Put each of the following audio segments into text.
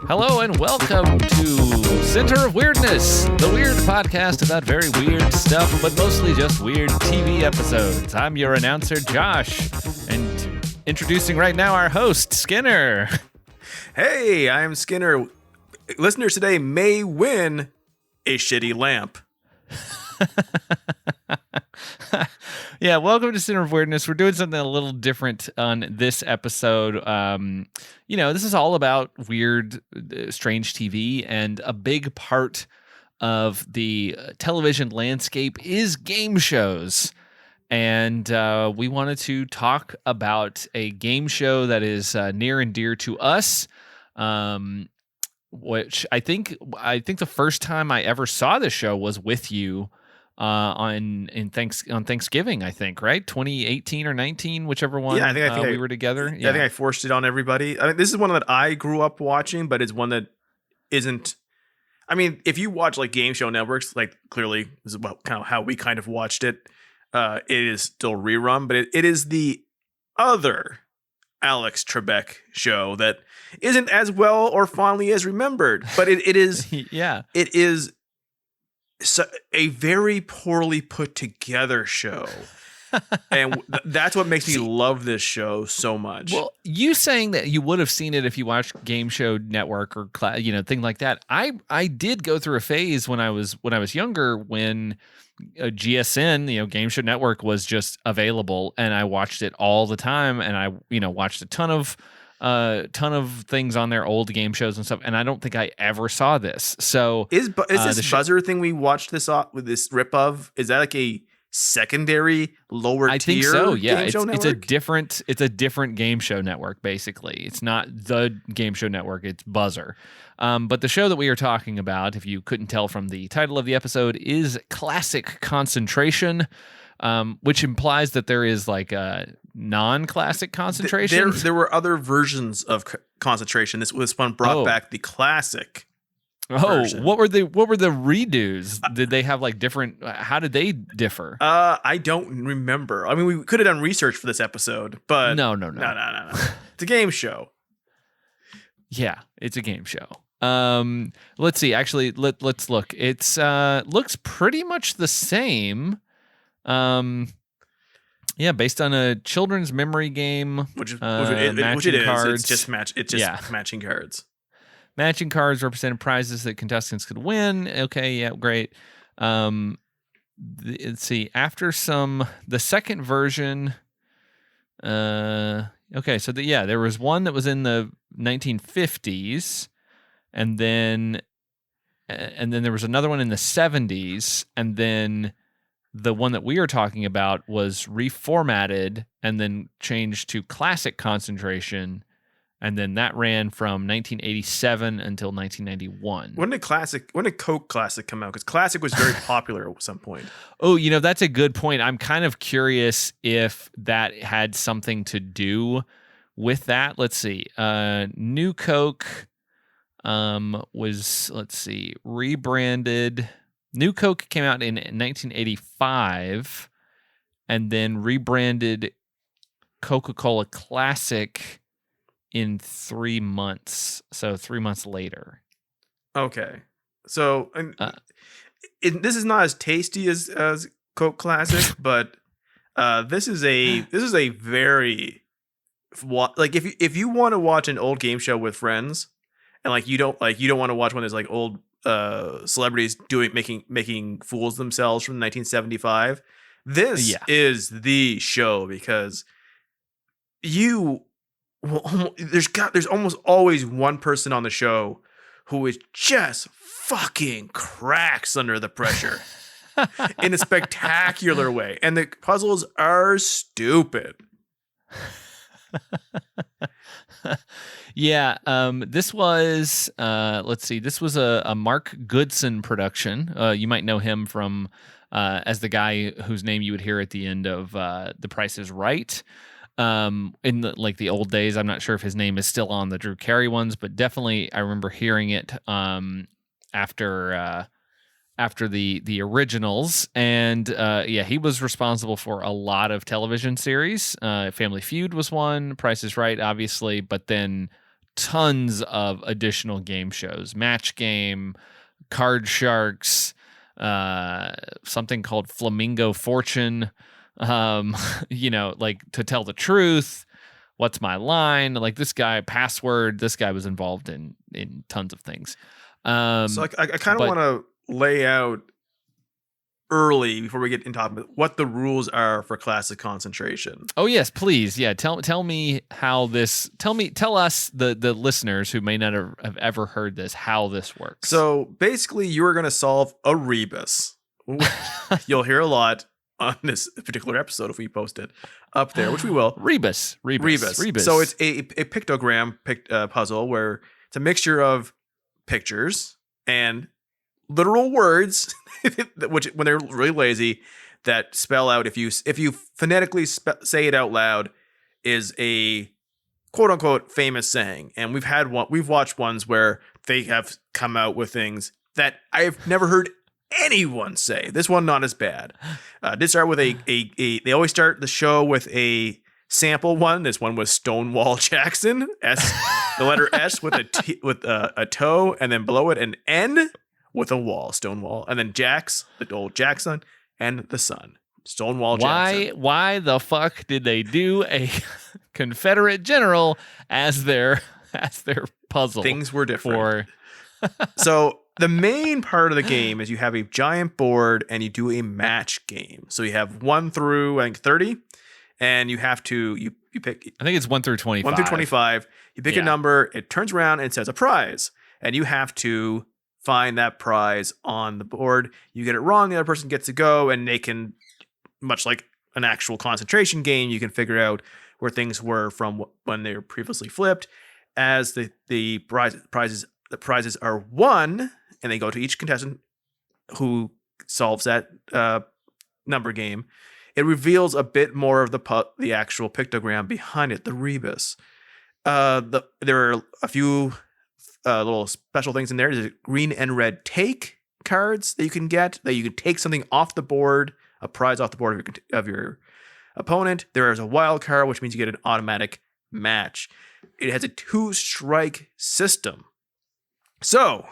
Hello and welcome to Center of Weirdness, the weird podcast about very weird stuff, but mostly just weird TV episodes. I'm your announcer, Josh, and introducing right now our host, Skinner. Hey, I'm Skinner. Listeners today may win a shitty lamp. Yeah, welcome to Center of Weirdness. We're doing something a little different on this episode. This is all about weird, strange TV, and a big part of the television landscape is game shows. And we wanted to talk about a game show that is near and dear to us, which I think the first time I ever saw this show was with you. On Thanksgiving, I think, right? 2018 or 19, whichever one. Yeah, I think we were together. Yeah. I think I forced it on everybody. I mean, this is one that I grew up watching, but it's one that isn't. I mean, if you watch like game show networks, like clearly this is kind of how we kind of watched it. It is still rerun, but it is the other Alex Trebek show that isn't as well or fondly as remembered, but it is. Yeah, it is. So a very poorly put together show. And that's what makes me love this show so much. Well, you saying that you would have seen it if you watched Game Show Network or thing like that. I did go through a phase when I was younger when GSN, Game Show Network was just available, and I watched it all the time, and I watched a ton of things on their old game shows and stuff, and I don't think I ever saw this. So is this buzzer thing we watched this with this rip of? Is that like a secondary lower tier? I think so. Yeah, game show it's a different game show network. Basically, it's not the Game Show Network. It's Buzzer. But the show that we are talking about, if you couldn't tell from the title of the episode, is Classic Concentration. Which implies that there is like a non-classic concentration. There were other versions of concentration. This one brought back the classic. Version. What were the redos? Did they have like different? How did they differ? I don't remember. I mean, we could have done research for this episode, but no. It's a game show. Yeah, it's a game show. Let's see. Actually, let's look. It's looks pretty much the same. Based on a children's memory game, which it is. Cards. It's just matching cards. Matching cards represented prizes that contestants could win. Okay, yeah, great. Let's see. After the second version. Okay, so there was one that was in the 1950s, and then there was another one in the 70s, and then the one that we are talking about was reformatted and then changed to Classic Concentration, and then that ran from 1987 until 1991. When did Coke Classic come out? Because Classic was very popular at some point. Oh, that's a good point. I'm kind of curious if that had something to do with that. Let's see. New Coke was, rebranded. New Coke came out in 1985 and then rebranded Coca-Cola Classic in 3 months. So 3 months later. Okay. So this is not as tasty as Coke Classic, but this is a very, like, if you want to watch an old game show with friends, and like you don't want to watch one that's like old celebrities making fools themselves from 1975. This is the show, because there's almost always one person on the show who is just fucking cracks under the pressure in a spectacular way, and the puzzles are stupid. Yeah, this was this was a Mark Goodson production. You might know him from as the guy whose name you would hear at the end of The Price is Right. In the old days, I'm not sure if his name is still on the Drew Carey ones, but definitely I remember hearing it after the originals, and he was responsible for a lot of television series. Family Feud was one, Price is Right, obviously, but then tons of additional game shows, Match Game, Card Sharks, something called Flamingo Fortune, like To Tell the Truth, What's My Line, like this guy, Password, this guy was involved in tons of things. So I kind of want to lay out early before we get into topic what the rules are for classic concentration. Oh yes, please. Yeah, tell me how this. Tell us the listeners who may not have ever heard this how this works. So basically, you are going to solve a rebus. You'll hear a lot on this particular episode if we post it up there, which we will. Rebus. So it's a pictogram puzzle where it's a mixture of pictures and literal words, which when they're really lazy, that spell out if you phonetically say it out loud is a quote unquote famous saying. And we've watched ones where they have come out with things that I've never heard anyone say. This one not as bad. Did start with they always start the show with a sample one. This one was Stonewall Jackson, the letter S with a toe, and then below it an N with a wall, Stonewall, and then Jax, the old Jackson, and the sun, Stonewall Jackson. Why the fuck did they do a Confederate general as their puzzle? Things were different. So the main part of the game is you have a giant board and you do a match game. So you have 1 through I think 30, and you have to you pick. I think it's 1 through 25. 1 through 25. You pick a number. It turns around and it says a prize, and you have to find that prize on the board. You get it wrong, the other person gets to go, and they can, much like an actual concentration game, you can figure out where things were from when they were previously flipped. As the prizes are won, and they go to each contestant who solves that number game, it reveals a bit more of the actual pictogram behind it, the rebus. There are a few little special things in there. There's green and red take cards that you can get, that you can take something off the board, a prize off the board of your opponent. There is a wild card, which means you get an automatic match. It has a 2-strike system. So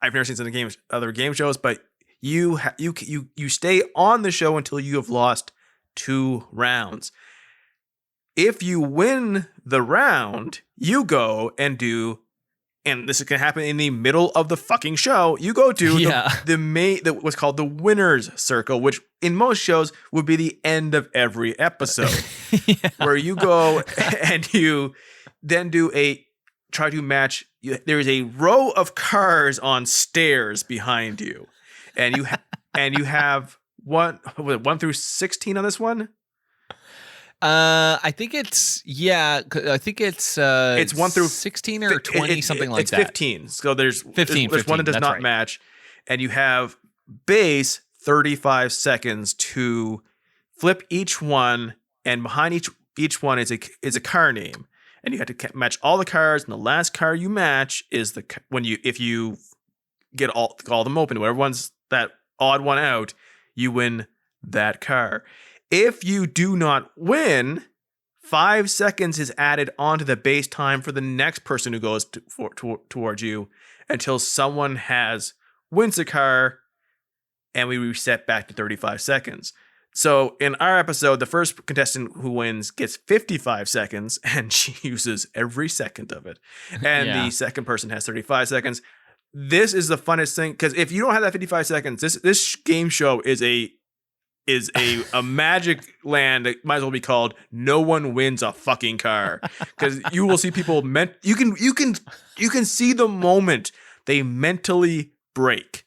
I've never seen some other game shows, but you stay on the show until you have lost 2 rounds. If you win the round, you go and do. And this can happen in the middle of the fucking show. You go to what's called the winner's circle, which in most shows would be the end of every episode, where you go and you then try to match. There is a row of cars on stairs behind you, and you have 1 through 16 on this one. I think it's 1 through 16 or 20, something like that. It's 15. So there's 15. There's one that does not match, and you have base 35 seconds to flip each one, and behind each one is a car name, and you have to match all the cars, and the last car you match is if you get all them open, whatever one's that odd one out, you win that car. If you do not win, 5 seconds is added onto the base time for the next person who goes towards you until someone wins a car, and we reset back to 35 seconds. So in our episode, the first contestant who wins gets 55 seconds, and she uses every second of it. And the second person has 35 seconds. This is the funnest thing, because if you don't have that 55 seconds, this game show is a magic land that might as well be called "No One Wins a Fucking Car," because you will see people you can see the moment they mentally break,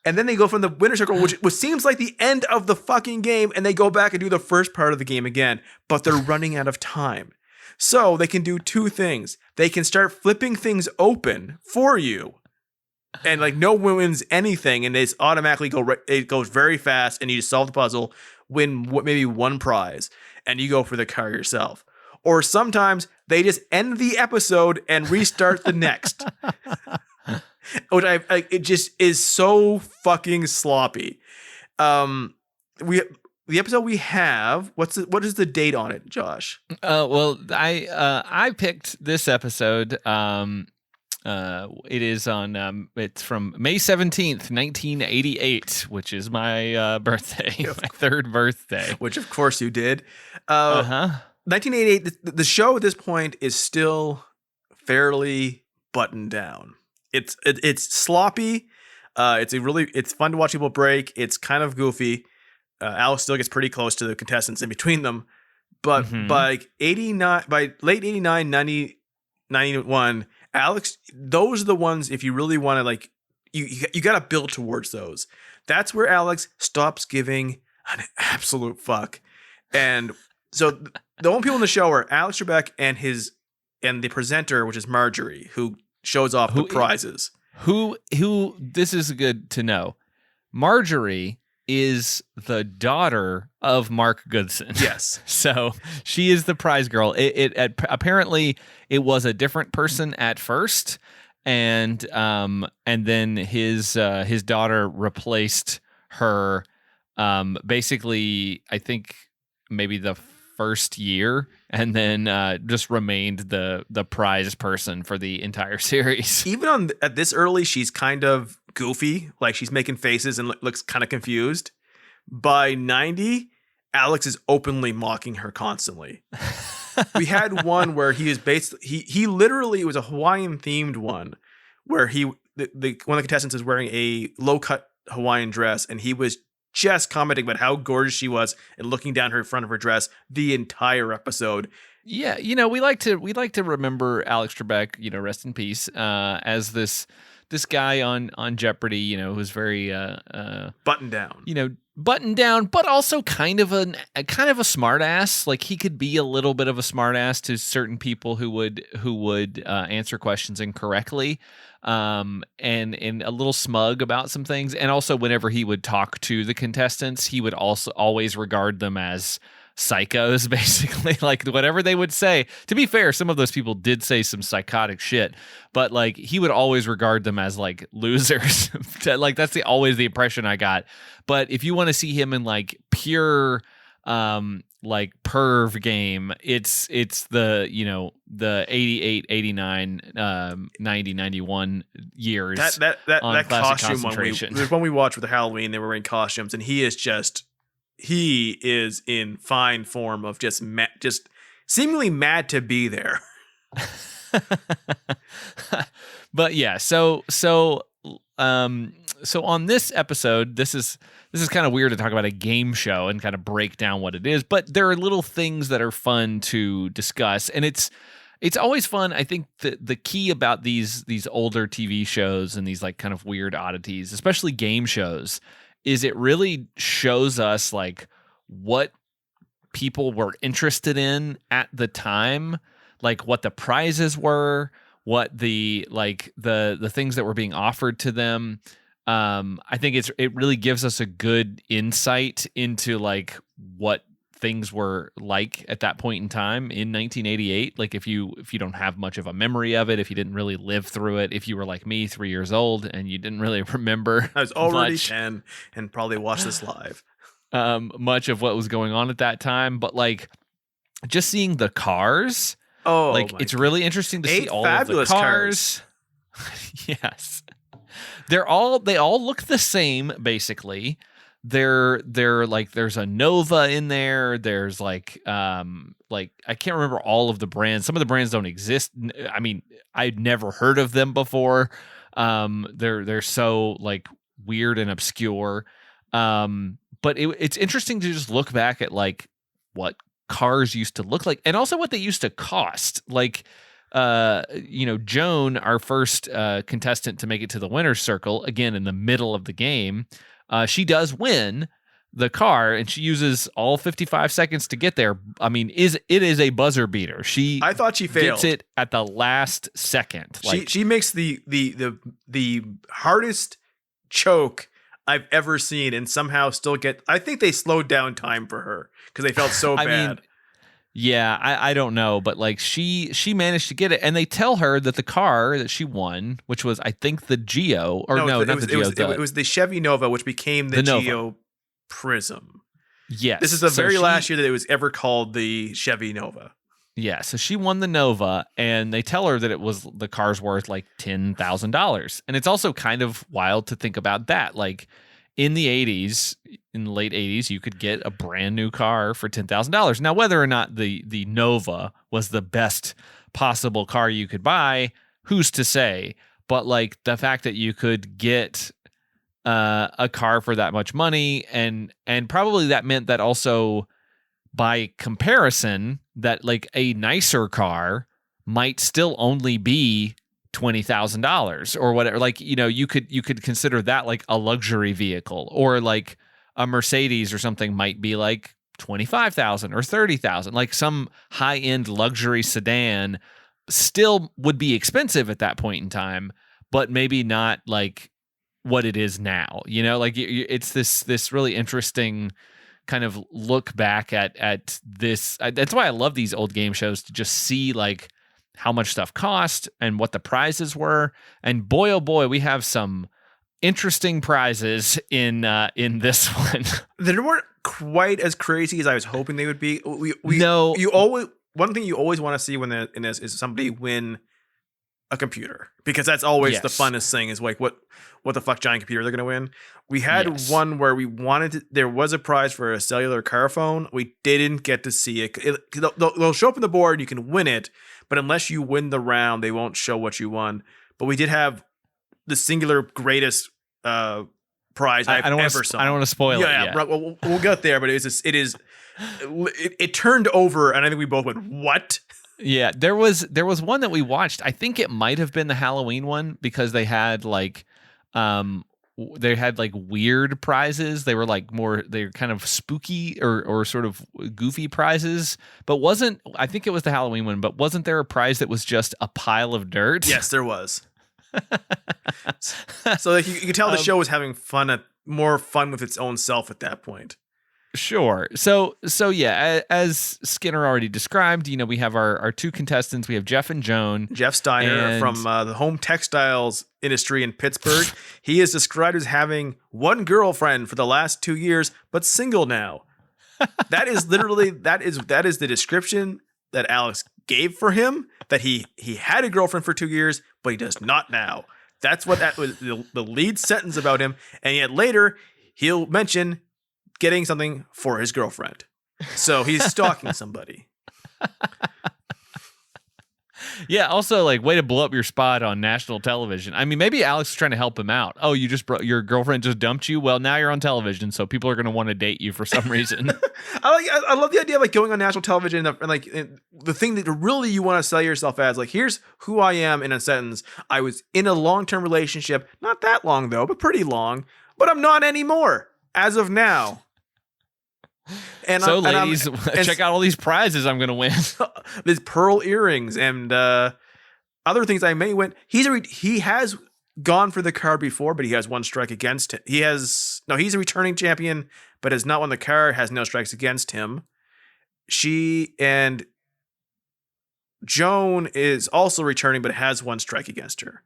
and then they go from the winner circle, which seems like the end of the fucking game, and they go back and do the first part of the game again, but they're running out of time. So they can do 2 things. They can start flipping things open for you, and like no one wins anything, and it's automatically it goes very fast, and you just solve the puzzle, win maybe 1 prize, and you go for the car yourself. Or sometimes they just end the episode and restart the next, which it just is so fucking sloppy. the episode we have, what is the date on it, Josh? Well, I picked this episode. It is on. It's from May 17th, 1988, which is my birthday, my third birthday. Which, of course, you did. 1988. The show at this point is still fairly buttoned down. It's sloppy. It's fun to watch people break. It's kind of goofy. Alex still gets pretty close to the contestants in between them, but by late 89, 90, 91, Alex, those are the ones. If you really want to, like, you got to build towards those. That's where Alex stops giving an absolute fuck, and so the only people in the show are Alex Trebek and the presenter, which is Marjorie, who shows off the prizes. Who? This is good to know. Marjorie is the daughter of Mark Goodson. Yes. So she is the prize girl. Apparently it was a different person at first, and then his daughter replaced her. Basically, I think maybe the first year, and then just remained the prize person for the entire series. Even at this early, she's kind of goofy, like she's making faces and looks kind of confused. By 90, Alex is openly mocking her constantly. We had one where he literally, it was a Hawaiian themed one where one of the contestants is wearing a low cut Hawaiian dress, and he was just commenting about how gorgeous she was and looking down her front of her dress the entire episode. Yeah, we like to remember Alex Trebek, rest in peace, as this guy on Jeopardy, who's very buttoned down, but also kind of a smart ass. Like, he could be a little bit of a smart ass to certain people who would answer questions incorrectly, and a little smug about some things. And also, whenever he would talk to the contestants, he would also always regard them as psychos, basically. Like, whatever they would say. To be fair, some of those people did say some psychotic shit, but like, he would always regard them as like losers. Like, that's always the impression I got. But if you want to see him in like pure like perv game, it's the the 88, 89, 90, 91 years. That costume one we watched with the Halloween, they were wearing costumes, and he is in fine form of just seemingly mad to be there. But yeah, so on this episode, this is kind of weird to talk about a game show and kind of break down what it is, but there are little things that are fun to discuss, and it's always fun. I think the key about these older TV shows and these like kind of weird oddities, especially game shows, is it really shows us like what people were interested in at the time, like what the prizes were, what the things that were being offered to them. I think it really gives us a good insight into like what things were like at that point in time in 1988. Like, if you don't have much of a memory of it, if you didn't really live through it, if you were like me, 3 years old, and you didn't really remember, I was already 10 and probably watched this live, much of what was going on at that time. But like, just seeing the cars, it's really interesting to see all of the cars. Yes, they all look the same, basically. They're like, there's a Nova in there. There's like I can't remember all of the brands. Some of the brands don't exist. I mean, I'd never heard of them before. They're so like weird and obscure. But it's interesting to just look back at like what cars used to look like, and also what they used to cost. Like, Joan, our first contestant to make it to the winner's circle, again in the middle of the game. She does win the car, and she uses all 55 seconds to get there. I mean, it is a buzzer beater. I thought she failed. Gets it at the last second. She makes the hardest choke I've ever seen, and somehow still get. I think they slowed down time for her because they felt so bad. Mean, yeah, I don't know, but like she managed to get it, and they tell her that the car that she won, which was I think the Geo, or not the Geo. It was the Chevy Nova, which became the Geo Prism. Yes. This is the very last year that it was ever called the Chevy Nova. Yeah, so she won the Nova, and they tell her that it was the car's worth like $10,000. And it's also kind of wild to think about that. Like in the 80s, in the late 80s, you could get a brand new car for $10,000. Now, whether or not the Nova was the best possible car you could buy, who's to say? But like the fact that you could get a car for that much money, and probably that meant that also by comparison, that like a nicer car might still only be $20,000 or whatever. Like, you know, you could consider that like a luxury vehicle, or like a Mercedes or something might be like 25,000 or 30,000. Like some high end luxury sedan still would be expensive at that point in time, but maybe not like what it is now. You know, like it's this really interesting kind of look back at this. That's why I love these old game shows, to just see like how much stuff cost and what the prizes were. And boy, oh boy, we have some interesting prizes in this one. They weren't quite as crazy as I was hoping they would be. No, one thing you always want to see when in this is somebody win a computer, because that's always the funnest thing, is like what the fuck giant computer they're going to win. We had one where we wanted to, there was a prize for a cellular car phone. We didn't get to see it. They'll show up on the board, you can win it, but unless you win the round, they won't show what you won. But we did have the singular greatest prize I've ever saw. I don't want to spoil it. Yeah, we'll get there, but it turned over, and I think we both went, what? Yeah, there was one that we watched. I think it might have been the Halloween one, because they had like weird prizes. They were like they're kind of spooky or sort of goofy prizes. But I think it was the Halloween one, but wasn't there a prize that was just a pile of dirt? Yes, there was. So like, you could tell the show was having more fun with its own self at that point. Sure. So yeah, as Skinner already described, you know, we have our two contestants. We have Jeff and Joan. Jeff Steiner from the home textiles industry in Pittsburgh. He is described as having one girlfriend for the last 2 years, but single now. That is literally that is the description that Alex gave for him. That he had a girlfriend for 2 years, but he does not now. That's what that was, the lead sentence about him. And yet later he'll mention getting something for his girlfriend. So he's stalking somebody. Yeah, also like, way to blow up your spot on national television. I mean, maybe Alex is trying to help him out. Oh, your girlfriend just dumped you? Well, now you're on television, so people are going to want to date you for some reason. I love the idea of like going on national television and like the thing that really you want to sell yourself as, like, here's who I am in a sentence. I was in a long-term relationship, not that long though, but pretty long, but I'm not anymore as of now. And so, ladies, check out all these prizes I'm going to win. These pearl earrings and other things I may win. He has gone for the car before, but he has one strike against him. He's a returning champion, but has not won the car, has no strikes against him. She and Joan is also returning, but has one strike against her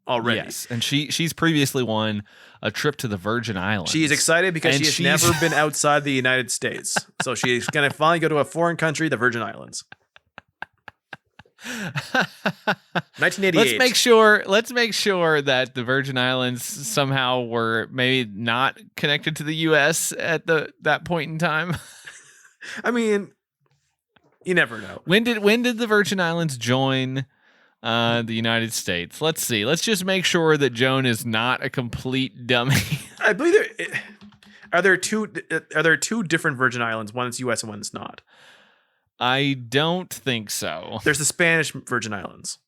already. Yes, and she's previously won a trip to the Virgin Islands. She is excited because she has never been outside the United States. So she's going to finally go to a foreign country, the Virgin Islands. 1988. Let's make sure that the Virgin Islands somehow were maybe not connected to the US at that point in time. I mean, you never know. When did the Virgin Islands join the United States? Let's see. Let's just make sure that Joan is not a complete dummy. I believe are there two different Virgin Islands? One's U.S. and one's not. I don't think so. There's the Spanish Virgin Islands.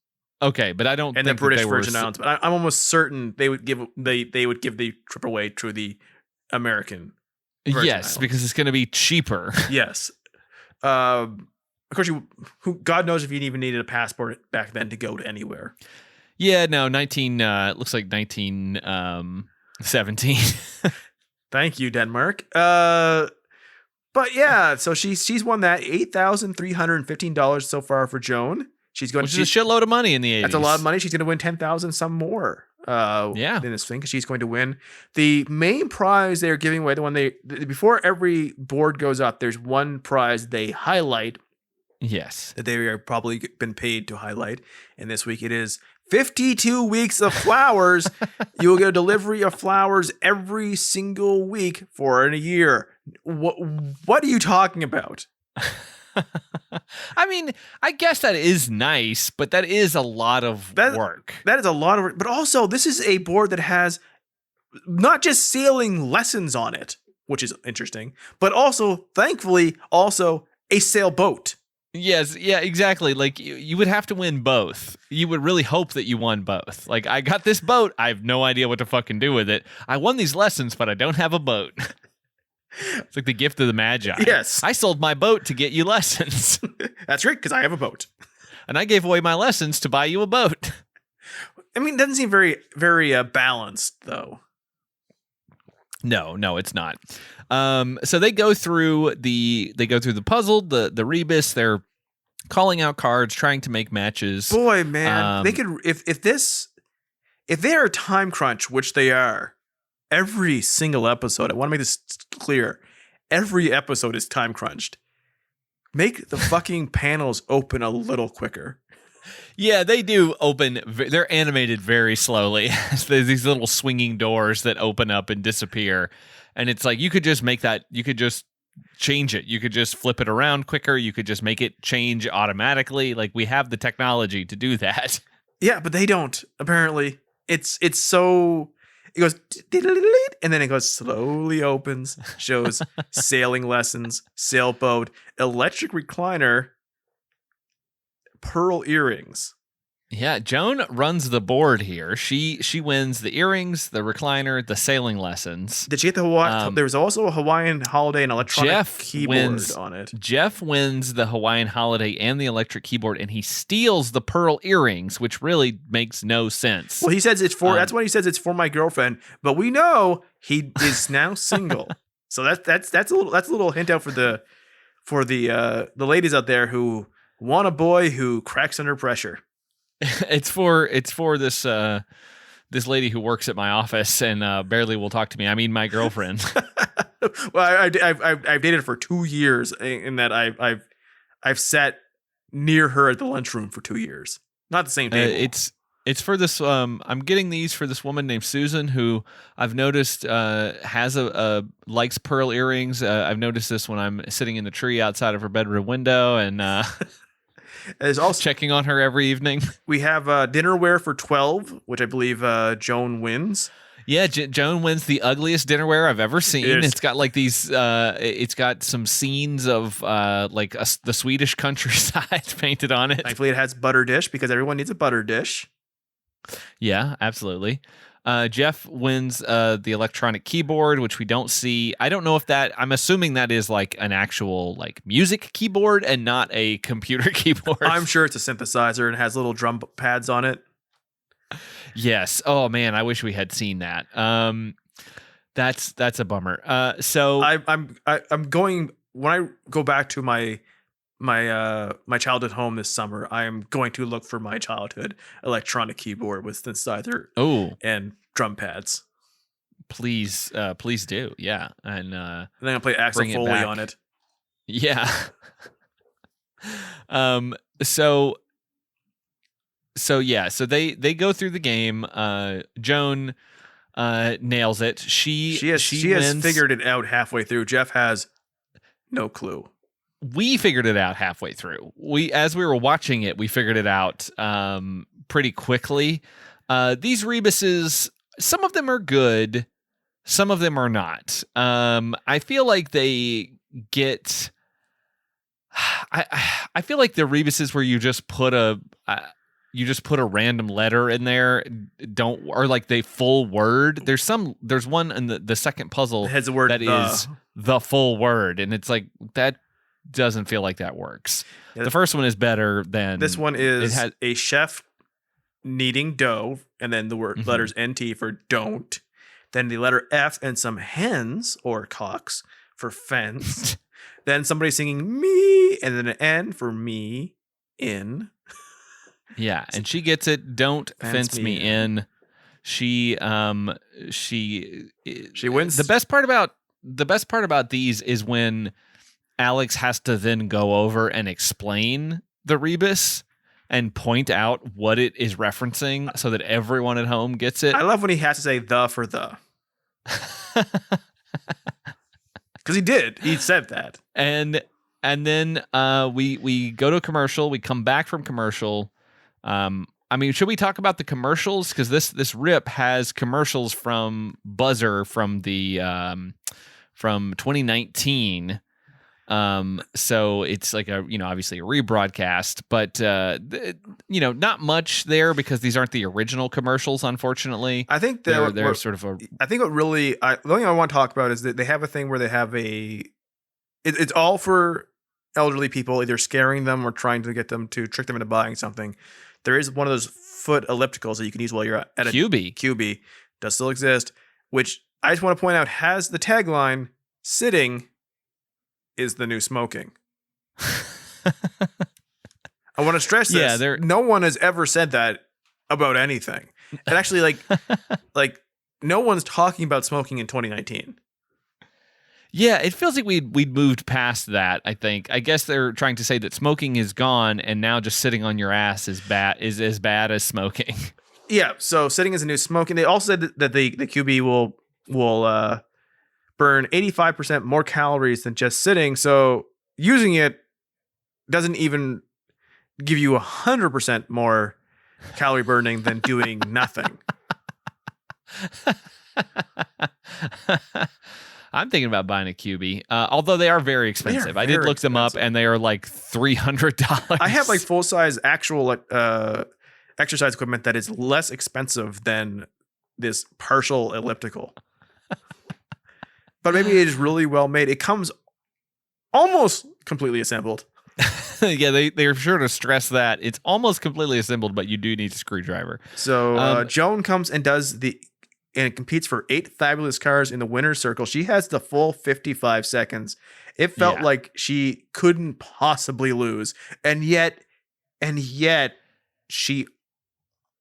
Okay, but I don't and think the British Virgin Islands. But I'm almost certain they would give the trip away to the American Virgin Islands. Because it's going to be cheaper. Yes. Of course, God knows if you even needed a passport back then to go to anywhere. Yeah, no, looks like 1917. Thank you, Denmark. But yeah, so she's won that $8,315 so far for Joan. Which is a shitload of money in the 80s. That's a lot of money. She's going to win $10,000 some more. Yeah. in this thing, because she's going to win. The main prize they're giving away, before every board goes up, there's one prize they highlight Yes. that they are probably been paid to highlight. And this week it is 52 weeks of flowers. You will get a delivery of flowers every single week for a year. What are you talking about? I mean, I guess that is nice, but that is a lot of work. That is a lot of work. But also, this is a board that has not just sailing lessons on it, which is interesting, but also, thankfully, also a sailboat. Yes, yeah, exactly. Like you would have to win both. You would really hope that you won both. Like, I got this boat. I have no idea what to fucking do with it. I won these lessons, but I don't have a boat. It's like the gift of the Magi. Yes. I sold my boat to get you lessons. That's right, because I have a boat. And I gave away my lessons to buy you a boat. I mean, it doesn't seem very, very balanced, though. No, it's not. So they go through the puzzle, the rebus. They're calling out cards, trying to make matches. Boy, man, they could if they are a time crunch, which they are. Every single episode, I want to make this clear. Every episode is time crunched. Make the fucking panels open a little quicker. Yeah, they do open. They're animated very slowly. There's these little swinging doors that open up and disappear. And it's like, you could just make that, you could just change it. You could just flip it around quicker. You could just make it change automatically. Like, we have the technology to do that. Yeah, but they don't, apparently. It's so... It goes, and then it goes, slowly opens, shows sailing lessons, sailboat, electric recliner, pearl earrings. Yeah, Joan runs the board here. She wins the earrings, the recliner, the sailing lessons. Did she get the Hawaii? There was also a Hawaiian Holiday and electronic keyboard on it. Jeff wins the Hawaiian Holiday and the electric keyboard, and he steals the pearl earrings, which really makes no sense. Well, he says it's for. That's why he says it's for my girlfriend. But we know he is now single. So that's a little hint out for the ladies out there who want a boy who cracks under pressure. It's for this this lady who works at my office and barely will talk to me. I mean, my girlfriend. Well, I've dated her for 2 years, in that I've sat near her at the lunchroom for 2 years. Not the same table. It's for this. I'm getting these for this woman named Susan, who I've noticed has likes pearl earrings. I've noticed this when I'm sitting in the tree outside of her bedroom window, and there's also checking on her every evening. We have dinnerware for 12, which I believe Joan wins. Yeah, Joan wins the ugliest dinnerware I've ever seen. It's got like these. It's got some scenes of the Swedish countryside painted on it. Thankfully, it has butter dish, because everyone needs a butter dish. Yeah, absolutely. Jeff wins the electronic keyboard, which we don't see. I don't know if that. I'm assuming that is like an actual like music keyboard and not a computer keyboard. I'm sure it's a synthesizer and has little drum pads on it. Yes. Oh man, I wish we had seen that. That's a bummer. So I'm going, when I go back to my childhood home this summer, I am going to look for my childhood electronic keyboard with synthesizer and drum pads. Please do. Yeah. And then I play Axel Foley on it. Yeah. So they go through the game. Joan nails it. She has figured it out halfway through. Jeff has no clue. We figured it out halfway through. As we were watching it, we figured it out pretty quickly. These rebuses, some of them are good, some of them are not. I feel like they get. I feel like the rebuses where you just put a random letter in there, or like the full word. There's one in the second puzzle that has the word is the full word, and it's like that. Doesn't feel like that works. Yeah, the first one is better than this one. Is a chef kneading dough, and then the word letters NT for don't, then the letter F and some hens or cocks for fence, then somebody singing me, and then an N for me in. Yeah, and she gets it. Don't fence me in. she wins. The best part about these is when Alex has to then go over and explain the rebus and point out what it is referencing so that everyone at home gets it. I love when he has to say the for the. Because he said that. And then we go to a commercial. We come back from commercial. I mean, should we talk about the commercials? Because this rip has commercials from Buzzer from the from 2019. So it's like obviously a rebroadcast, but not much there because these aren't the original commercials, unfortunately. I think they're sort of I think what really the only thing I want to talk about is that they have a thing where they have it's all for elderly people, either scaring them or trying to get them to trick them into buying something. There is one of those foot ellipticals that you can use while you're at a QB. Does still exist, which I just want to point out has the tagline "Sitting is the new smoking." I want to stress this. Yeah, no one has ever said that about anything. And actually, like no one's talking about smoking in 2019. Yeah, it feels like we'd moved past that. I think. I guess they're trying to say that smoking is gone, and now just sitting on your ass is as bad as smoking. Yeah. So sitting is a new smoking. They also said that the QB will burn 85% more calories than just sitting. So using it doesn't even give you 100% more calorie burning than doing nothing. I'm thinking about buying a QB, although they are very expensive. I did look them up, and they are like $300. I have like full size actual exercise equipment that is less expensive than this partial elliptical. But maybe it is really well made. It comes almost completely assembled. Yeah, they're sure to stress that it's almost completely assembled, but you do need a screwdriver. So Joan comes and and competes for 8 fabulous cars in the winner's circle. She has the full 55 seconds. It felt like she couldn't possibly lose. And yet she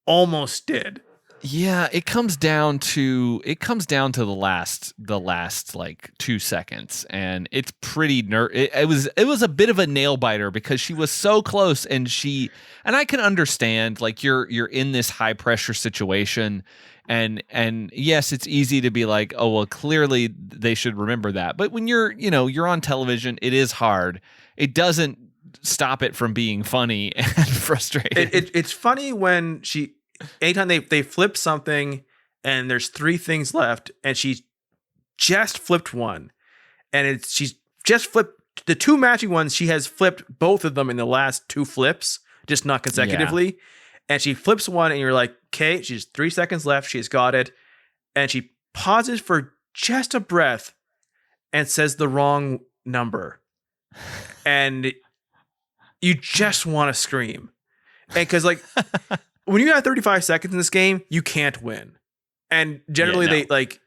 almost did. Yeah, it comes down to the last like 2 seconds, and it's pretty it was a bit of a nail biter because she was so close, and I can understand, like, you're in this high pressure situation, and yes, it's easy to be like, oh well, clearly they should remember that, but when you're on television, it is hard. It doesn't stop it from being funny and frustrating. It's funny when anytime they flip something and there's 3 things left and she's just flipped one, and she's just flipped the 2 matching ones. She has flipped both of them in the last 2 flips, just not consecutively. Yeah. And she flips one and you're like, okay, she's 3 seconds left. She's got it. And she pauses for just a breath and says the wrong number. And you just want to scream. And because like, when you have 35 seconds in this game, you can't win. And generally they like,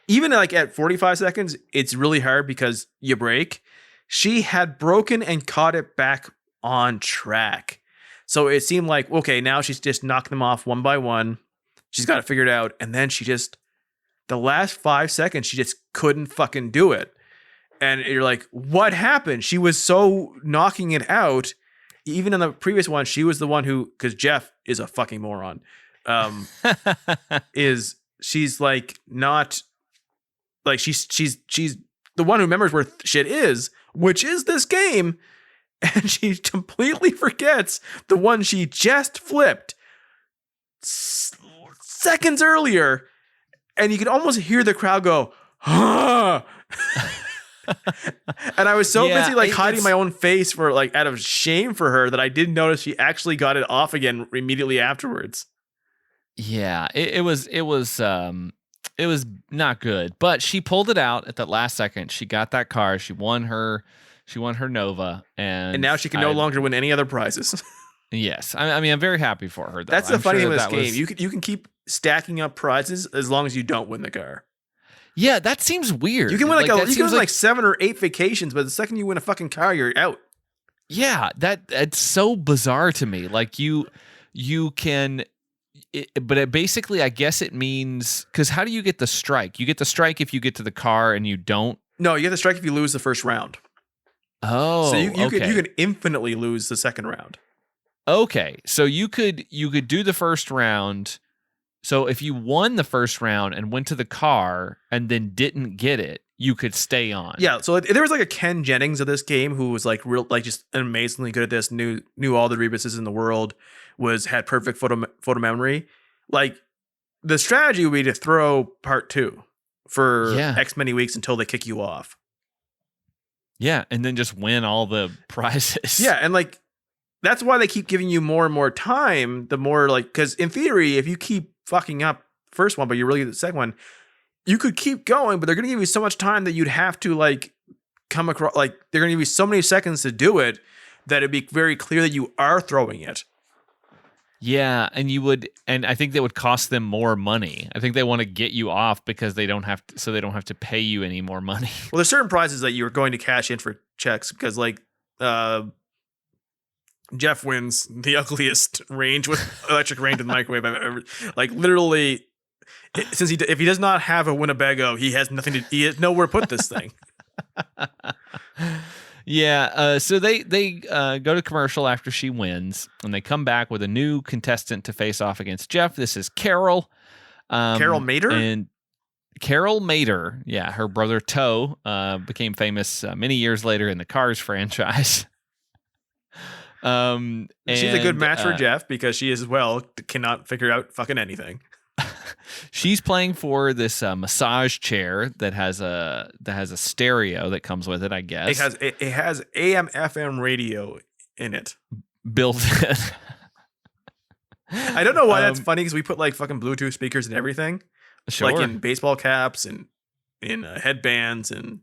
even like at 45 seconds, it's really hard because you break. She had broken and caught it back on track. So it seemed like, okay, now she's just knocking them off one by one. She's got it figured out. And then the last 5 seconds, she just couldn't fucking do it. And you're like, what happened? She was so knocking it out. Even in the previous one, she was the one who, because Jeff is a fucking moron, she's like not like she's the one who remembers where shit is, which is this game, and she completely forgets the one she just flipped seconds earlier, and you can almost hear the crowd go, huh. And I was so busy like hiding my own face for like out of shame for her that I didn't notice she actually got it off again immediately afterwards. Yeah, it was not good, but she pulled it out at that last second. She got that car. She won her Nova, and now she can no longer win any other prizes. Yes, I mean I'm very happy for her. Though. That's the funny thing with this game. You can keep stacking up prizes as long as you don't win the car. Yeah, that seems weird. You can win like 7 or 8 vacations, but the second you win a fucking car, you're out. Yeah, that's so bizarre to me. Like you basically, I guess it means, because how do you get the strike? You get the strike if you get to the car and you don't. No, you get the strike if you lose the first round. Oh, so you okay. could infinitely lose the second round. Okay, so you could do the first round. So if you won the first round and went to the car and then didn't get it, you could stay on. Yeah, so there was like a Ken Jennings of this game who was like just amazingly good at this, knew all the rebuses in the world, had perfect photo memory. Like the strategy would be to throw part 2 for X many weeks until they kick you off. Yeah, and then just win all the prizes. Yeah, and like that's why they keep giving you more and more time. The more like, because in theory, if you keep fucking up first one, but you really get the second one, you could keep going, but they're going to give you so much time that you'd have to like come across, like they're going to give you so many seconds to do it that it'd be very clear that you are throwing it. Yeah, and I think that would cost them more money. I think they want to get you off because they don't have to pay you any more money. Well, there's certain prizes that you're going to cash in for checks because like Jeff wins the ugliest range with electric range in the microwave I've ever, like literally, since if he does not have a Winnebago, he has nowhere to put this thing. Yeah, so they go to commercial after she wins, and they come back with a new contestant to face off against Jeff. This is Carol. Carol Mater? And Carol Mater, yeah, her brother Toe became famous many years later in the Cars franchise. She's a good match for Jeff because she as well cannot figure out fucking anything. She's playing for this massage chair that has a stereo that comes with it, I guess. It has AM FM radio in it. Built in. I don't know why that's funny because we put like fucking Bluetooth speakers and everything. Sure. Like in baseball caps and in headbands and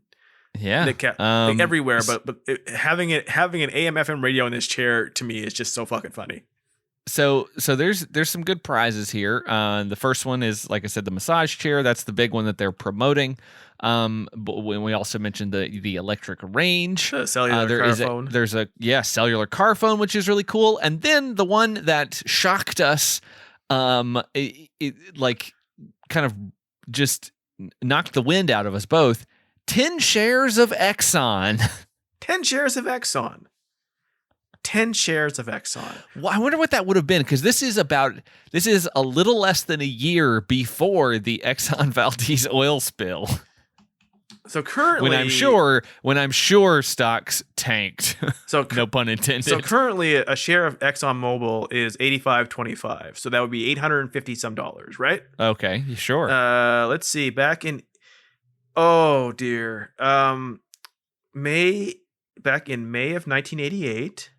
like everywhere. But having an AM FM radio in this chair to me is just so fucking funny. So there's some good prizes here. The first one is, like I said, the massage chair. That's the big one that they're promoting. But when we also mentioned the electric range, the cellular car phone. There's a cellular car phone, which is really cool. And then the one that shocked us, like kind of just knocked the wind out of us both. 10 shares of Exxon. 10 shares of Exxon. 10 shares of Exxon. Well, I wonder what that would have been, because this is a little less than a year before the Exxon Valdez oil spill. So currently, when I'm sure stocks tanked. So no pun intended. So currently, a share of ExxonMobil is $85.25. So that would be $850 some, right? Okay, sure. Let's see. Back in May of 1988.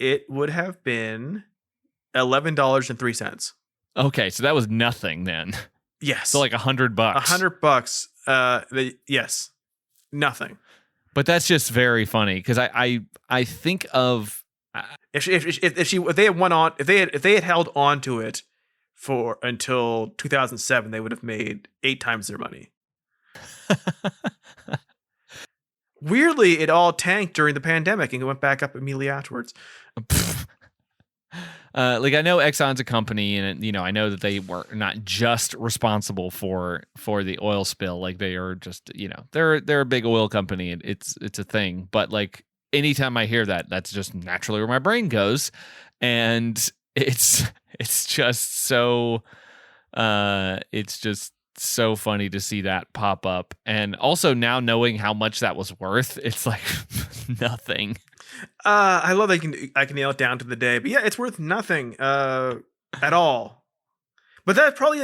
It would have been $11.03. Okay, so that was nothing then. Yes. So like $100. $100. Yes. Nothing. But that's just very funny because I think of if they had held on to it for until 2007, they would have made 8 times their money. Weirdly, it all tanked during the pandemic and it went back up immediately afterwards. Like I know Exxon's a company, and I know that they were not just responsible for the oil spill. Like they are just they're a big oil company, and it's a thing. But like anytime I hear that, that's just naturally where my brain goes, and it's just so so funny to see that pop up. And also now knowing how much that was worth, it's like nothing. I love that I can nail it down to the day, but yeah, it's worth nothing at all. But that's probably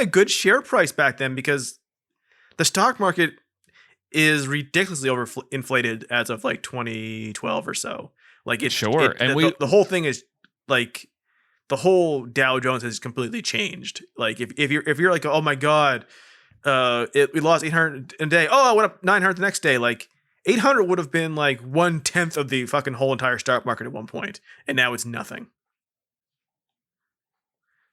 a good share price back then because the stock market is ridiculously overinflated as of like 2012 or so. Like the whole thing is like the whole Dow Jones has completely changed. Like if you're like, oh my god, we lost 800 a day. Oh, it went up 900 the next day. Like 800 would have been like 1/10 of the fucking whole entire stock market at one point, and now it's nothing.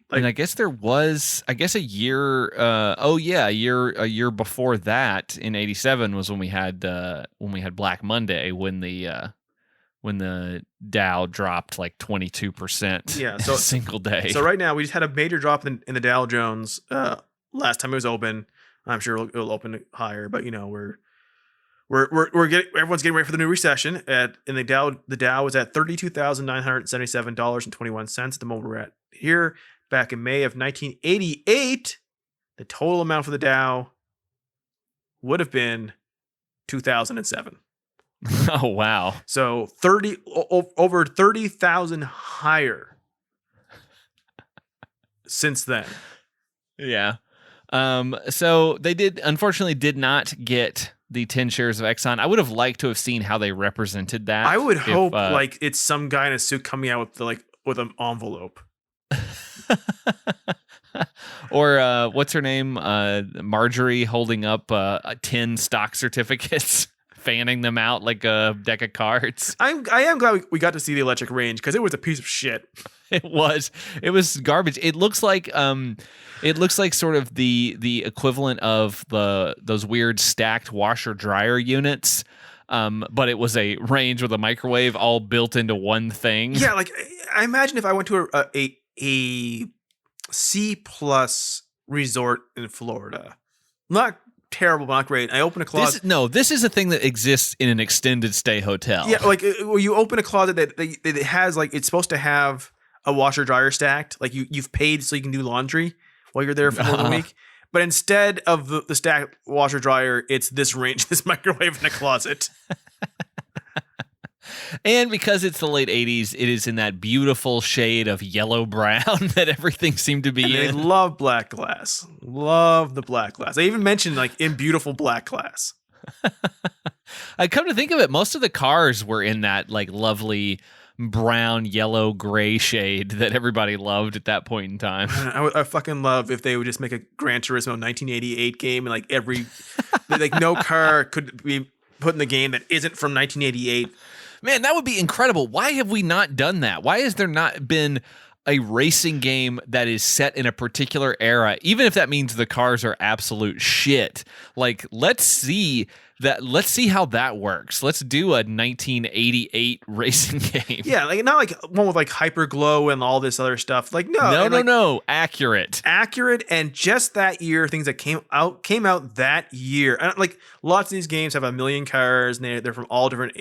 And I guess there was, a year. A year before that in '87 was when we had Black Monday, when the when the Dow dropped like 22% Yeah, in so a single day. So right now we just had a major drop in the Dow Jones last time it was open. I'm sure it'll open higher, but we're getting, everyone's getting ready for the new recession. In the Dow was at $32,977.21 at the moment we're at here. Back in May of 1988, the total amount for the Dow would have been 2007. Oh wow. So over 30,000 higher since then. Yeah. So they unfortunately did not get the 10 shares of Exxon. I would have liked to have seen how they represented that. I would hope like it's some guy in a suit coming out with an envelope. Or what's her name? Marjorie holding up 10 stock certificates, fanning them out like a deck of cards. I am glad we got to see the electric range because it was a piece of shit. It was garbage. It looks like sort of the equivalent of those weird stacked washer dryer units. But it was a range with a microwave all built into one thing. Yeah, like I imagine if I went to a C+ resort in Florida. Not terrible, but not great. I open a closet. This is a thing that exists in an extended stay hotel. Yeah, like you open a closet that has like it's supposed to have a washer dryer stacked. Like you've paid so you can do laundry while you're there for more than a week. But instead of the stacked washer dryer, it's this range, this microwave in a closet. And because it's the late 80s, it is in that beautiful shade of yellow brown that everything seemed to be and in. They love black glass. Love the black glass. They even mentioned like in beautiful black glass. I come to think of it, most of the cars were in that like lovely brown, yellow, gray shade that everybody loved at that point in time. I fucking love if they would just make a Gran Turismo 1988 game and like like no car could be put in the game that isn't from 1988. Man, that would be incredible. Why have we not done that? Why has there not been a racing game that is set in a particular era, even if that means the cars are absolute shit? Like, let's see how that works. Let's do a 1988 racing game. Yeah, like not like one with like hyperglow and all this other stuff. Like no, accurate and just that year, things that came out that year. And like lots of these games have a million cars, and they're from all different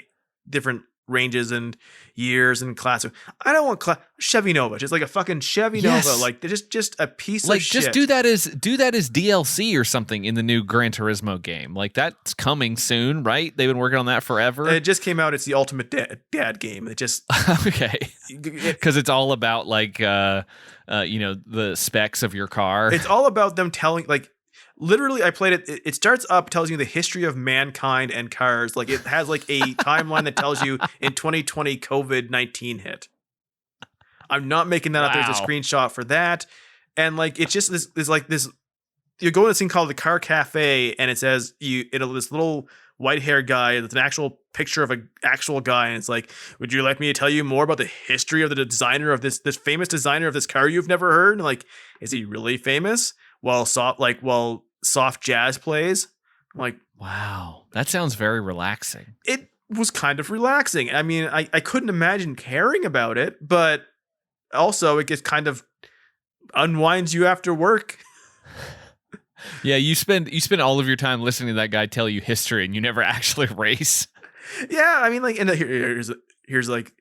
ranges and years and classes. I don't want Chevy Nova. Just like a fucking Chevy Nova. Like they're just a piece of shit. Just do that as DLC or something in the new Gran Turismo game. Like that's coming soon, right? They've been working on that forever. It just came out. It's the ultimate dad game. It just okay, because it's all about like the specs of your car. It's all about them telling like. Literally, I played it. It starts up, tells you the history of mankind and cars. Like it has like a timeline that tells you in 2020 COVID-19 hit. I'm not making that up. There's a screenshot for that, and like it's just this like this. You go to this thing called the Car Cafe, and it says this little white haired guy. It's an actual picture of an actual guy, and it's like, would you like me to tell you more about the history of the designer of this famous designer of this car you've never heard? And like, is he really famous? While soft jazz plays. I'm like, wow, that sounds very relaxing. It was kind of relaxing. I mean, I couldn't imagine caring about it, but also it just kind of unwinds you after work. Yeah, you spend all of your time listening to that guy tell you history, and you never actually race. Yeah, I mean, like, and here's like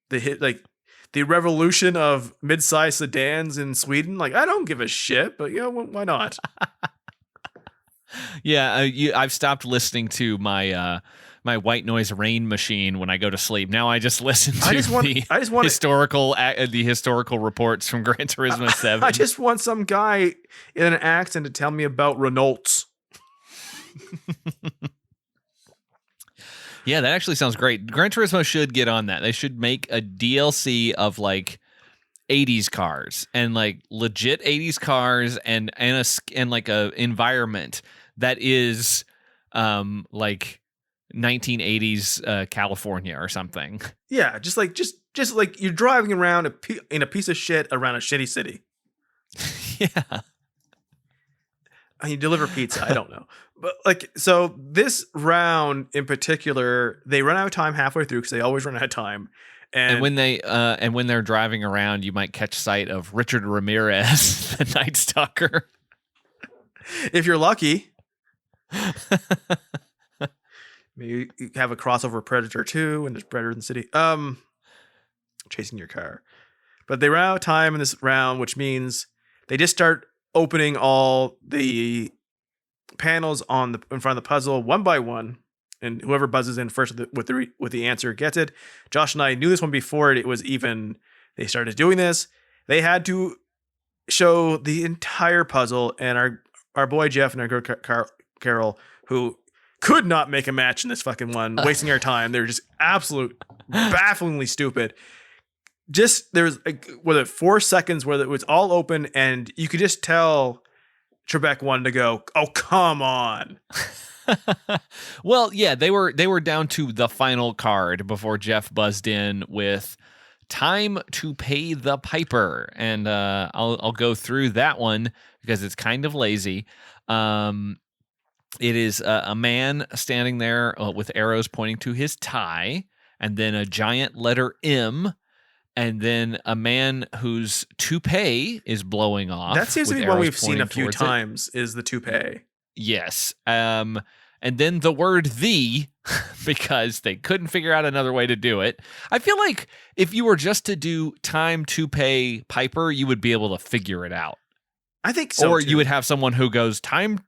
the hit, like the revolution of mid-sized sedans in Sweden. Like, I don't give a shit, but why not? Yeah, I've stopped listening to my my white noise rain machine when I go to sleep. Now I just listen to the historical reports from Gran Turismo 7. I just want some guy in an accent to tell me about Renaults. Yeah, that actually sounds great. Gran Turismo should get on that. They should make a DLC of like 80s cars and like legit 80s cars and like a environment that is like 1980s California or something. Yeah, just like you're driving around in a piece of shit around a shitty city. Yeah. You deliver pizza. I don't know. But like, so this round in particular, they run out of time halfway through because they always run out of time. And when they're driving around, you might catch sight of Richard Ramirez, the Night Stalker. If you're lucky, maybe you have a crossover Predator 2 and there's Predator in the City. Chasing your car. But they run out of time in this round, which means they just start opening all the panels in front of the puzzle one by one, and whoever buzzes in first with the answer gets it. Josh and I knew this one before it was even they started doing this. They had to show the entire puzzle, and our boy Jeff and our girl Carol, who could not make a match in this fucking one, wasting our time. They were just absolute bafflingly stupid. Just there's like, 4 seconds where it was all open, and you could just tell Trebek wanted to go, oh, come on. Well, yeah, they were down to the final card before Jeff buzzed in with time to pay the piper. And I'll go through that one because it's kind of lazy. It is a man standing there with arrows pointing to his tie, and then a giant letter M, and then a man whose toupee is blowing off. That seems to be one we've seen a few times, is the toupee. Yes. And then the word "the," because they couldn't figure out another way to do it. I feel like if you were just to do time to pay piper, you would be able to figure it out. I think so. Or you would have someone who goes, time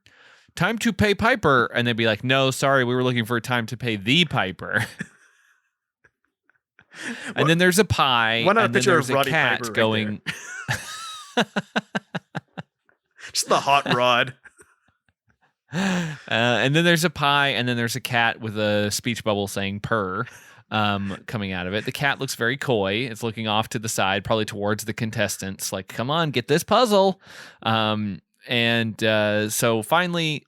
to pay piper, and they'd be like, no, sorry, we were looking for time to pay the piper. And then there's a pie. One and then picture there's of a Roddy cat Piper going. Just the hot rod. And then there's a pie, and then there's a cat with a speech bubble saying "purr" coming out of it. The cat looks very coy. It's looking off to the side, probably towards the contestants, like, "Come on, get this puzzle." And so finally,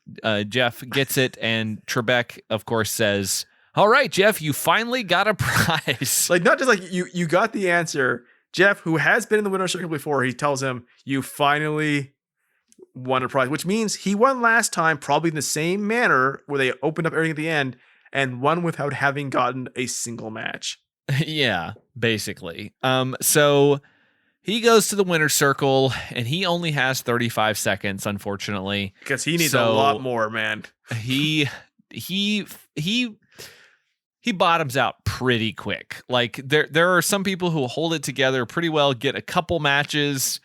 Jeff gets it, and Trebek, of course, says, "All right, Jeff, you finally got a prize." Like, not just like you got the answer. Jeff, who has been in the winner's circle before, he tells him, you finally won a prize, which means he won last time, probably in the same manner where they opened up everything at the end and won without having gotten a single match. Yeah, basically. So he goes to the winner's circle, and he only has 35 seconds, unfortunately. Because he needs a lot more, man. He bottoms out pretty quick. Like there are some people who hold it together pretty well, get a couple matches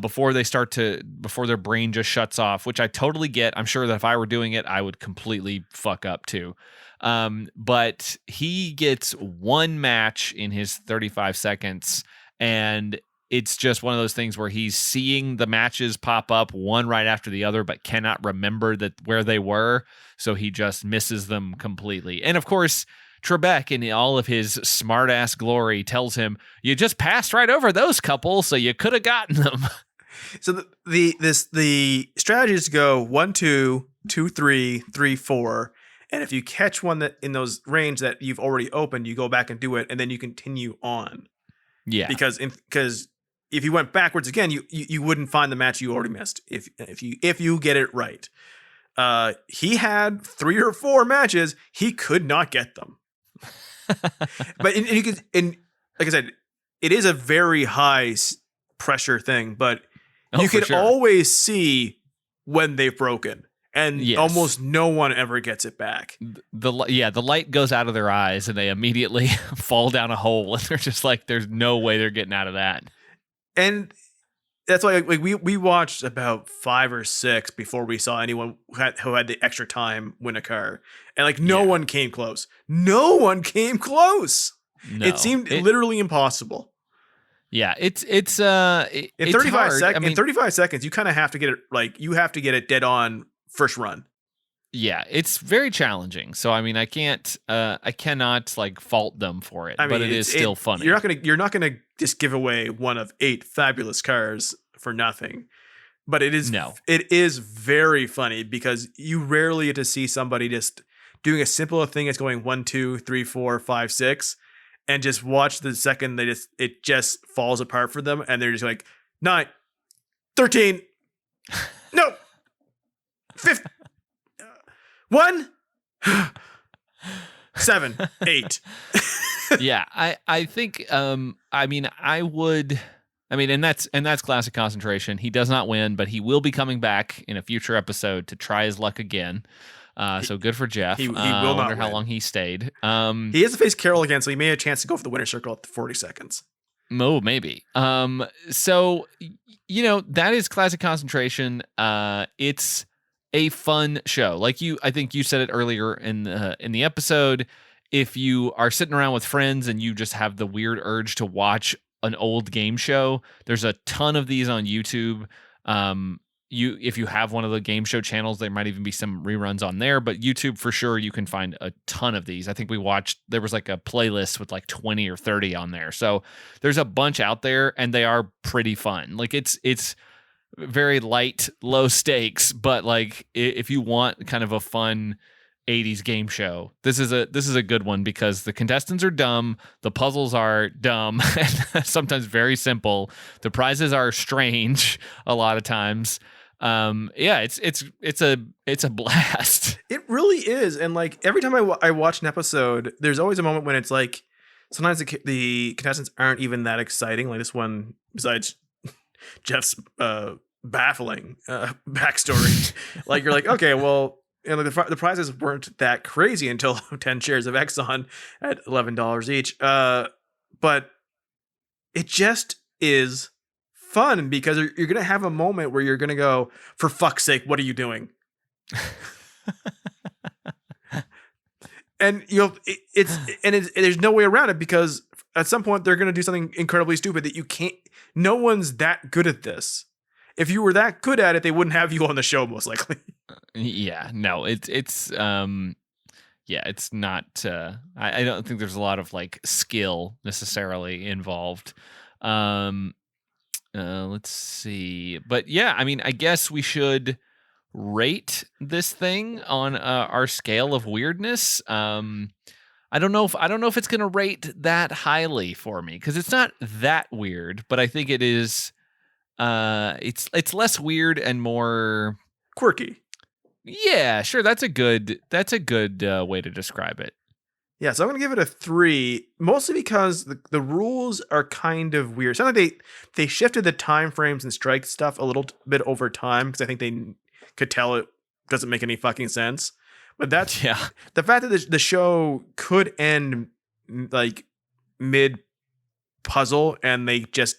before their brain just shuts off, which I totally get. I'm sure that if I were doing it, I would completely fuck up too. But he gets one match in his 35 seconds, and it's just one of those things where he's seeing the matches pop up one right after the other, but cannot remember where they were. So he just misses them completely. And of course, Trebek, in all of his smart-ass glory, tells him, you just passed right over those couple, so you could have gotten them. So the strategy is to go 1, 2, 2, 3, 3, 4, and if you catch one that in those range that you've already opened, you go back and do it, and then you continue on. Yeah, because if you went backwards again, you wouldn't find the match you already missed. If you get it right, he had 3 or 4 matches, he could not get them. But you could, and like I said, it is a very high pressure thing, but you can always see when they've broken, and almost no one ever gets it back. The light goes out of their eyes, and they immediately fall down a hole, and they're just like, "There's no way they're getting out of that." And that's why we watched about 5 or 6 before we saw anyone who had the extra time win a car, and no one came close. No one came close. No, it seemed literally impossible. Yeah, in 35 seconds. In 35 seconds, you kind of have to get it you have to get it dead on first run. Yeah, it's very challenging. So I mean, I cannot fault them for it, but it is still funny. You're not gonna just give away one of 8 fabulous cars for nothing. But it is very funny because you rarely get to see somebody just doing a simple thing as going 1, 2, 3, 4, 5, 6, and just watch the second it just falls apart for them, and they're just like 9, 13, no. Fifth. 1, 7, 8. Yeah, I think I mean and that's classic concentration. He does not win, but he will be coming back in a future episode to try his luck again. So good for Jeff. He will not wonder how win. long he stayed. He has to face Carol again, so he may have a chance to go for the winner's circle at 40 seconds. Oh, maybe. So that is classic concentration. It's a fun show. I think you said it earlier in the episode. If you are sitting around with friends and you just have the weird urge to watch an old game show, there's a ton of these on YouTube. If you have one of the game show channels, there might even be some reruns on there, but YouTube for sure, you can find a ton of these. I think there was like a playlist with like 20 or 30 on there. So there's a bunch out there and they are pretty fun. Like it's very light, low stakes, but like if you want kind of a fun 80s game show, this is a good one because the contestants are dumb, the puzzles are dumb and sometimes very simple, the prizes are strange a lot of times. It's a blast. It really is. And like every time I watch an episode, there's always a moment when it's like sometimes the contestants aren't even that exciting, like this one, besides Jeff's baffling backstory. Like you're like, okay, well, the prizes weren't that crazy until 10 shares of Exxon at $11 each. But it just is fun because you're going to have a moment where you're going to go, for fuck's sake, what are you doing? And there's no way around it because at some point they're going to do something incredibly stupid that you can't. No one's that good at this. If you were that good at it, they wouldn't have you on the show, most likely. Yeah, no, it's not. I don't think there's a lot of like skill necessarily involved. Let's see, but yeah, I mean, I guess we should rate this thing on our scale of weirdness. I don't know if it's gonna rate that highly for me because it's not that weird, but I think it is. It's less weird and more quirky. Yeah, sure. That's a good way to describe it. Yeah, so I'm going to give it a 3, mostly because the rules are kind of weird. Sounds like they shifted the time frames and strike stuff a little bit over time because I think they could tell it doesn't make any fucking sense. But that's the fact that the show could end like mid puzzle and they just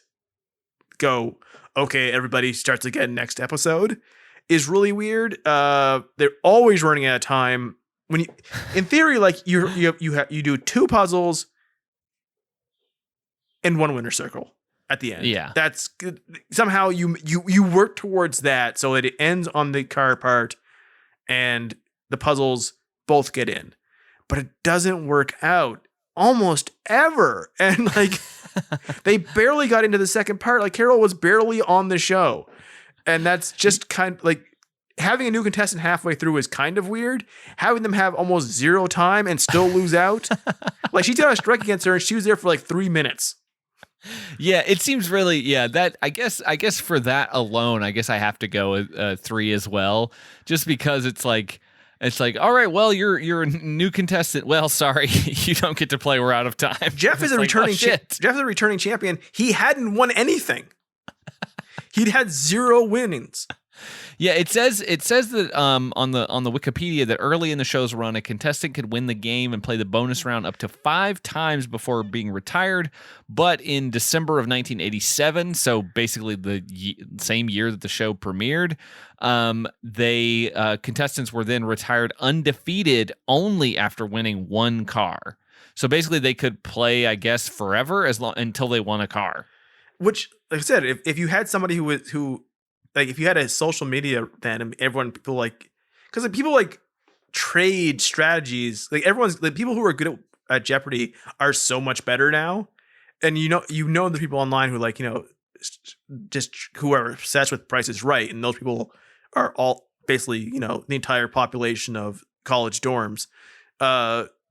go, okay, everybody starts again next episode is really weird. They're always running out of time. When you, in theory, like you do 2 puzzles and 1 winner circle at the end. Yeah, that's good. Somehow you work towards that so that it ends on the car part and the puzzles both get in, but it doesn't work out almost ever. And like they barely got into the second part. Like Carol was barely on the show, and that's just kind of like. Having a new contestant halfway through is kind of weird. Having them have almost 0 time and still lose out. Like she's got a strike against her and she was there for like 3 minutes. Yeah, it seems really, that I guess for that alone, I guess I have to go with 3 as well. Just because it's like, all right, well, you're a new contestant. Well, sorry, you don't get to play. We're out of time. Jeff is a returning champion. He hadn't won anything. He'd had 0 winnings. Yeah, it says that on the Wikipedia that early in the show's run, a contestant could win the game and play the bonus round up to 5 times before being retired. But in December of 1987, so basically the same year that the show premiered, contestants were then retired undefeated only after winning 1 car. So basically, they could play, I guess, forever until they won a car. Which, like I said, if you had somebody who like if you had a social media then and people like, because like people like trade strategies, like everyone's the people who are good at Jeopardy are so much better now, and you know the people online who like just who are obsessed with Price is Right, and those people are all basically the entire population of college dorms.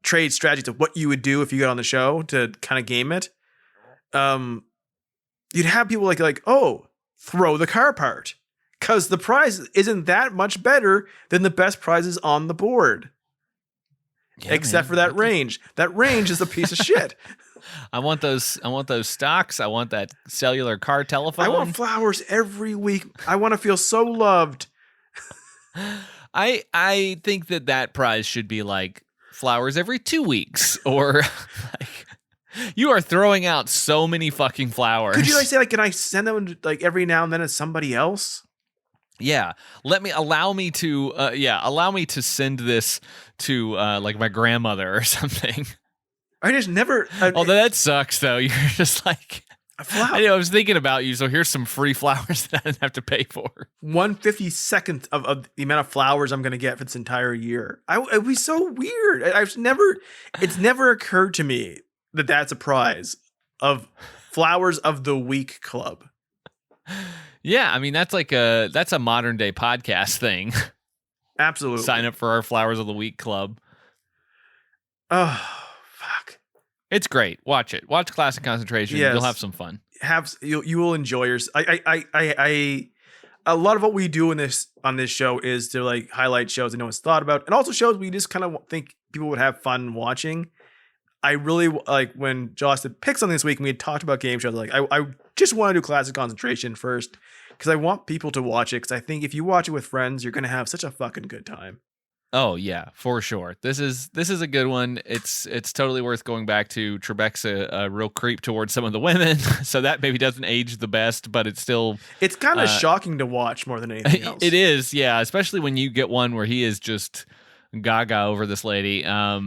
Trade strategies of what you would do if you got on the show to kind of game it. You'd have people like, oh, throw the car part, because the prize isn't that much better than the best prizes on the board. Yeah, except for that range. That range is a piece of shit. I want those stocks. I want that cellular car telephone. I want flowers every week. I want to feel so loved. I think that prize should be like flowers every 2 weeks, or like you are throwing out so many fucking flowers. Could you like say like, can I send them like every now and then as somebody else? Yeah, allow me to send this to like my grandmother or something. I just never. Although that sucks, though. You're just like, I was thinking about you, so here's some free flowers that I didn't have to pay for. 1/52 of the amount of flowers I'm going to get for this entire year. It'd be so weird. It's never occurred to me that that's a prize of Flowers of the Week Club. Yeah, I mean that's a modern day podcast thing. Absolutely. Sign up for our Flowers of the Week Club. Oh, fuck. It's great. Watch it. Watch Classic Concentration. Yes. You'll have some fun. You will enjoy yours. A lot of what we do on this show is to like highlight shows that no one's thought about, and also shows we just kind of think people would have fun watching. I really like when Josh picked something this week and we had talked about game shows. Like I just want to do Classic Concentration first because I want people to watch it, because I think if you watch it with friends, you're gonna have such a fucking good time. Oh yeah, for sure. This is a good one. It's totally worth going back to. Trebek's a real creep towards some of the women, so that maybe doesn't age the best, but it's kind of shocking to watch more than anything else. It is, yeah, especially when you get one where he is just gaga over this lady.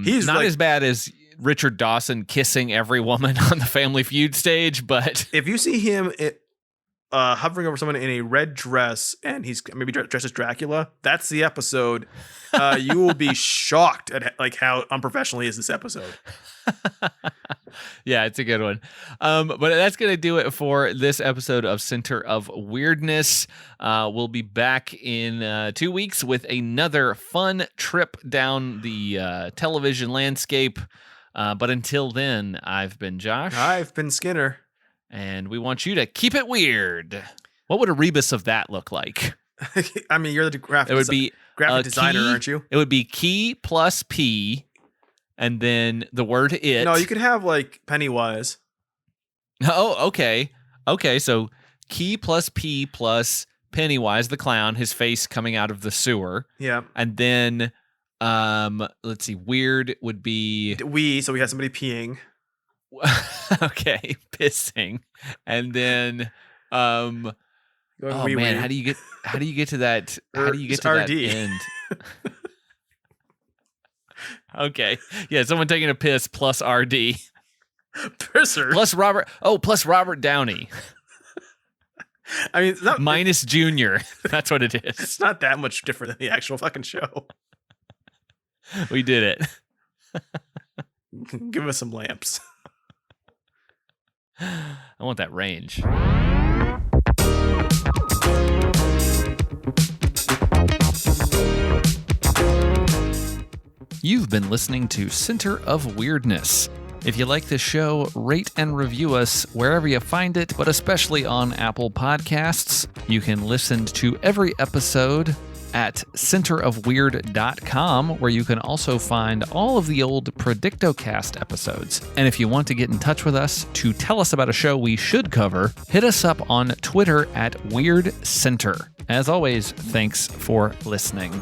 He's not as bad as Richard Dawson kissing every woman on the Family Feud stage, but if you see him hovering over someone in a red dress and he's maybe dressed as Dracula, that's the episode. You will be shocked at like how unprofessional he is this episode. Yeah, it's a good one. But that's going to do it for this episode of Center of Weirdness. We'll be back in 2 weeks with another fun trip down the television landscape. But until then, I've been Josh. I've been Skinner. And we want you to keep it weird. What would a rebus of that look like? I mean, you're the graphic designer, aren't you? It would be key plus P, and then the word it. No, you could have like Pennywise. Oh, okay. Okay, so key plus P plus Pennywise the clown, his face coming out of the sewer. Yeah. And then, let's see, weird would be... So we had somebody peeing. Okay, pissing. And then... oh man, how do you get to that? How do you get to RD. That end? Okay, yeah, someone taking a piss plus RD, pisser plus Robert Downey. I mean, it's not, minus Junior. That's what it is. It's not that much different than the actual fucking show. We did it. Give us some lamps. I want that range. You've been listening to Center of Weirdness. If you like this show, rate and review us wherever you find it, but especially on Apple Podcasts. You can listen to every episode at centerofweird.com, where you can also find all of the old Predictocast episodes. And if you want to get in touch with us to tell us about a show we should cover, hit us up on Twitter at WeirdCenter. As always, thanks for listening.